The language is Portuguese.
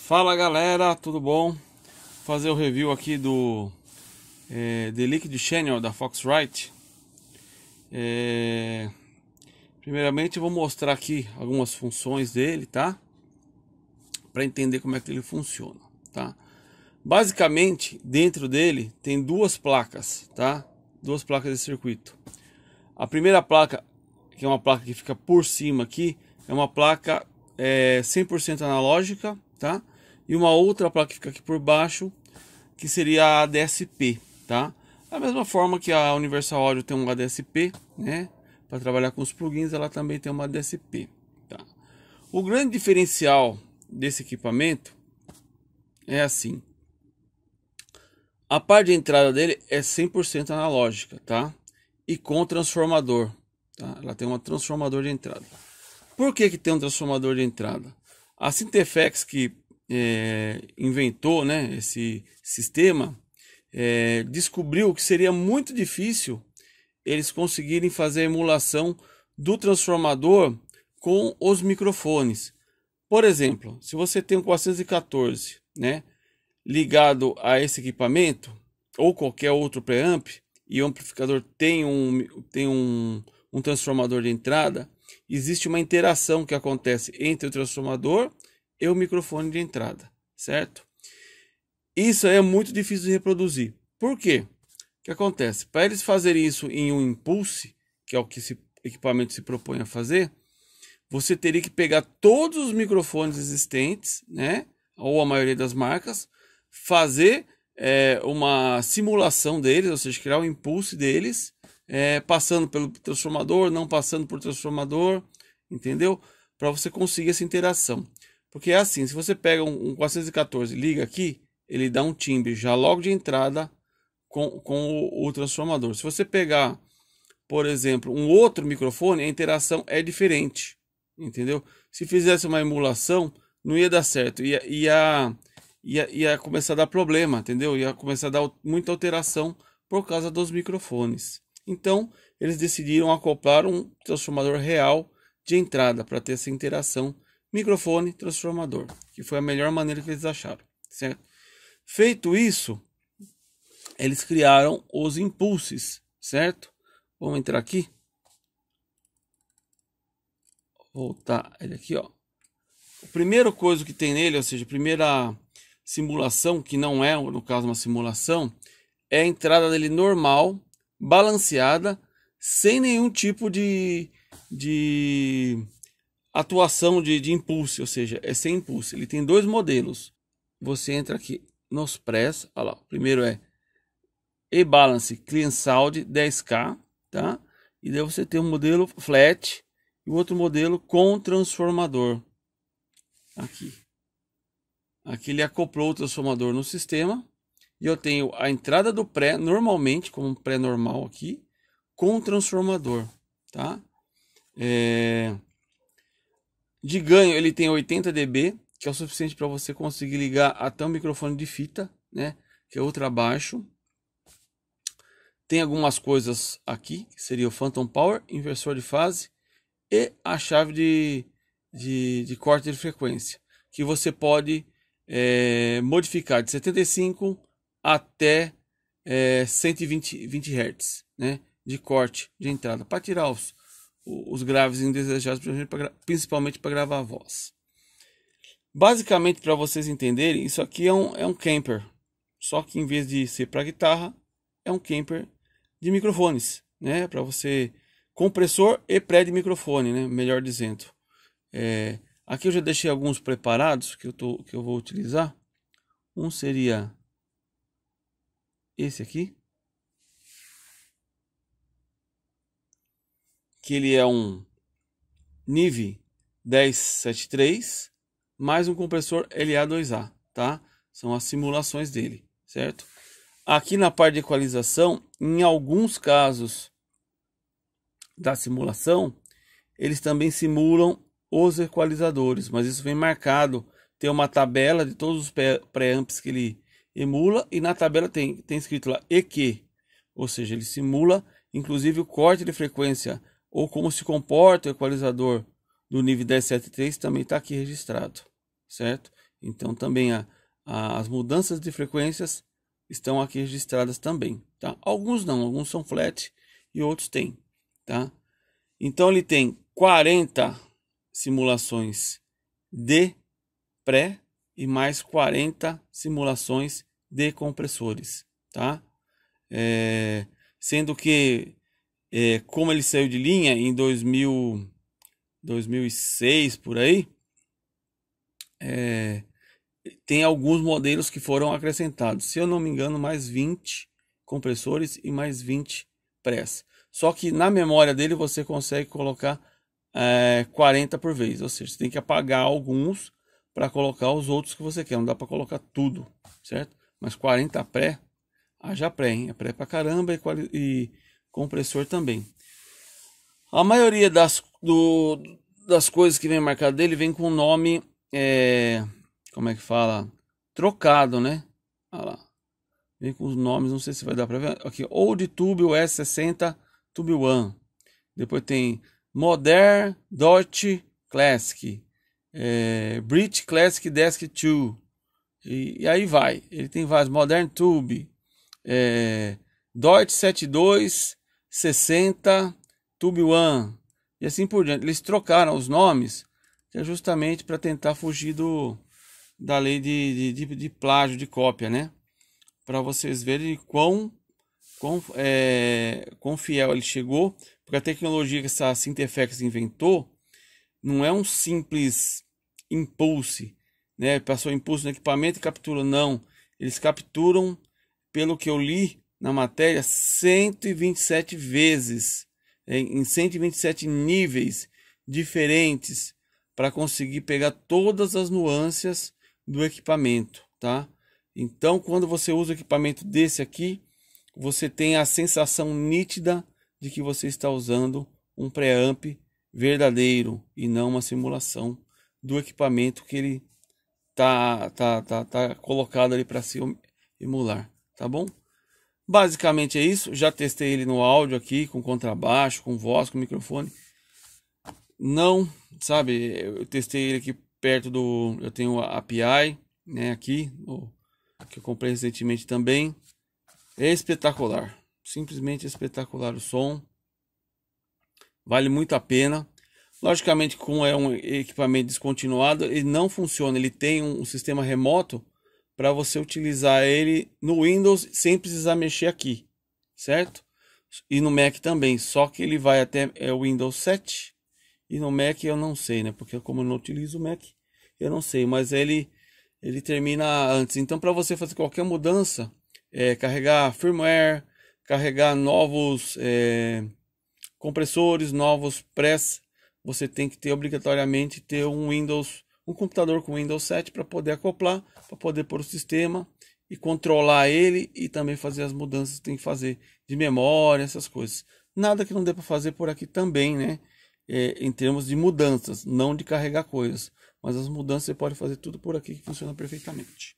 Fala galera, tudo bom? Vou fazer o review aqui do The Liquid Channel da Foxrite. Primeiramente eu vou mostrar aqui algumas funções dele, tá? Para entender como é que ele funciona, tá? Basicamente, dentro dele tem duas placas, tá? Duas placas de circuito. A primeira placa, que é uma placa que fica por cima aqui, é uma placa 100% analógica, tá? E uma outra placa que fica aqui por baixo, que seria a ADSP, tá? Da mesma forma que a Universal Audio tem um ADSP, né? Para trabalhar com os plugins, ela também tem uma ADSP, tá? O grande diferencial desse equipamento é assim: a parte de entrada dele é 100% analógica, tá? E com transformador, tá? Ela tem um transformador de entrada. Por que tem um transformador de entrada? A Syntefex, que inventou, né, esse sistema, descobriu que seria muito difícil eles conseguirem fazer a emulação do transformador com os microfones. Por exemplo, se você tem um 414, né, ligado a esse equipamento ou qualquer outro preamp, e o amplificador tem um transformador de entrada, existe uma interação que acontece entre o transformador e o microfone de entrada, certo? Isso é muito difícil de reproduzir. Por quê? O que acontece? Para eles fazerem isso em um impulse, que é o que esse equipamento se propõe a fazer, você teria que pegar todos os microfones existentes, né, ou a maioria das marcas, fazer uma simulação deles, ou seja, criar um impulse deles, passando pelo transformador, não passando por transformador, entendeu? Para você conseguir essa interação. Porque é assim, se você pega um 414 e liga aqui, ele dá um timbre já logo de entrada com o transformador. Se você pegar, por exemplo, um outro microfone, a interação é diferente, entendeu? Se fizesse uma emulação, não ia dar certo, ia começar a dar problema, entendeu? Ia começar a dar muita alteração por causa dos microfones. Então, eles decidiram acoplar um transformador real de entrada para ter essa interação microfone-transformador, que foi a melhor maneira que eles acharam, certo? Feito isso, eles criaram os impulses, certo? Vamos entrar aqui. Voltar ele aqui, ó. A primeira coisa que tem nele, ou seja, a primeira simulação, que não é, no caso, uma simulação, é a entrada dele normal, balanceada, sem nenhum tipo de atuação de impulso, ou seja, é sem impulso. Ele tem dois modelos. Você entra aqui nos press, olha lá, o primeiro é E-Balance Clean Sound 10K, tá? E daí você tem um modelo flat e o outro modelo com transformador. Aqui ele acoplou o transformador no sistema. E eu tenho a entrada do pré normalmente, como um pré normal aqui, com o transformador, tá? De ganho ele tem 80 dB, que é o suficiente para você conseguir ligar até um microfone de fita, né? Que é ultra baixo. Tem algumas coisas aqui, que seria o Phantom Power, inversor de fase e a chave de corte de frequência, que você pode modificar de 75 até 120 Hz, né, de corte de entrada, para tirar os graves indesejados, principalmente para gravar a voz. Basicamente, para vocês entenderem, isso aqui é um camper, só que em vez de ser para guitarra, é um camper de microfones, né, para você, compressor e pré de microfone, né, melhor dizendo. Aqui eu já deixei alguns preparados que eu vou utilizar. Um seria esse aqui, que ele é um Neve 1073 mais um compressor LA2A, tá? São as simulações dele, certo? Aqui na parte de equalização, em alguns casos da simulação, eles também simulam os equalizadores, mas isso vem marcado. Tem uma tabela de todos os preamps que ele emula, e na tabela tem escrito lá EQ, ou seja, ele simula inclusive o corte de frequência ou como se comporta o equalizador do nível 1073, também está aqui registrado, certo? Então também as mudanças de frequências estão aqui registradas também, tá? Alguns não, alguns são flat e outros tem, tá? Então ele tem 40 simulações de pré e mais 40 simulações de compressores, tá? Sendo que como ele saiu de linha em 2006 por aí, tem alguns modelos que foram acrescentados, se eu não me engano, mais 20 compressores e mais 20 press. Só que na memória dele você consegue colocar 40 por vez, ou seja, você tem que apagar alguns para colocar os outros que você quer, não dá para colocar tudo, certo? Mas 40 pré, haja pré, hein? É pré pra caramba e compressor também. A maioria das coisas que vem marcado dele vem com o nome, como é que fala? Trocado, né? Olha lá. Vem com os nomes, não sei se vai dar para ver. Aqui, Old Tube S60 Tube One. Depois tem Modern Dodge Classic, British Classic Desk 2. E aí vai. Ele tem vários. Modern Tube, Dodge 7260 Tube One. E assim por diante. Eles trocaram os nomes, que é justamente para tentar fugir da lei de plágio, de cópia, né? Para vocês verem quão fiel ele chegou, porque a tecnologia que essa Synthefx inventou não é um simples impulse, né? Passou impulso no equipamento e captura, não. Eles capturam, pelo que eu li na matéria, 127 vezes, em 127 níveis diferentes, para conseguir pegar todas as nuances do equipamento, tá? Então, quando você usa o equipamento desse aqui, você tem a sensação nítida de que você está usando um preamp verdadeiro e não uma simulação do equipamento que ele tá colocado ali para se emular, tá bom? Basicamente é isso. Já testei ele no áudio aqui, com contrabaixo, com voz, com microfone. Não, sabe, eu testei ele aqui perto eu tenho a API, né, aqui, que eu comprei recentemente também. É espetacular, simplesmente espetacular o som, vale muito a pena. Logicamente, como é um equipamento descontinuado, ele não funciona, ele tem um sistema remoto para você utilizar ele no Windows sem precisar mexer aqui, certo? E no Mac também, só que ele vai até o Windows 7 e no Mac eu não sei, né? Porque como eu não utilizo o Mac, eu não sei, mas ele termina antes. Então, para você fazer qualquer mudança, carregar firmware, carregar novos compressores, novos press, você tem que ter obrigatoriamente ter um computador com Windows 7 para poder acoplar, para poder pôr o sistema e controlar ele e também fazer as mudanças que tem que fazer de memória, essas coisas. Nada que não dê para fazer por aqui também, né? Em termos de mudanças, não de carregar coisas, mas as mudanças você pode fazer tudo por aqui que funciona perfeitamente.